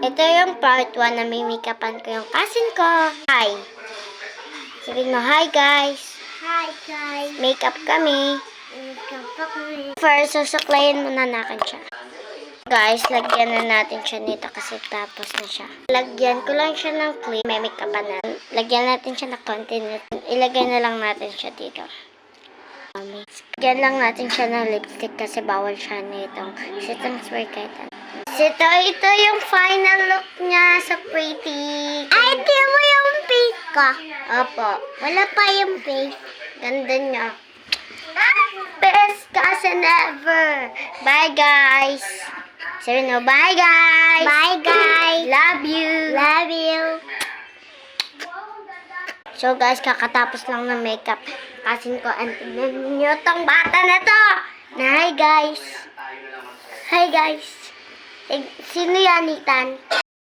Ito yung part 1 na may make-upan ko yung cousin ko. Hi! Sabihin mo, hi guys! Hi guys! Make-up kami. First, susuklayin muna natin siya. Guys, lagyan na natin siya nito kasi tapos na siya. Lagyan ko lang siya ng clip. May make-upan na. Lagyan natin siya ng konti. Ilagay na lang natin siya dito. Lagyan lang natin siya ng lipstick kasi bawal siya nitong sitang spray kahit ano. Ito yung final look niya sa pretty. Ay, di mo yung face ko. Opo. Wala pa yung face. Ganda niya. Best cousin ever. Bye, guys. Sabi no, bye, guys. Bye guys! Love you. Love you! So, guys, kakatapos lang ng makeup. Cousin ko, and tignan nyo tong bata na to. Na, hi, guys. Hi, guys. Sino yan, Ethan?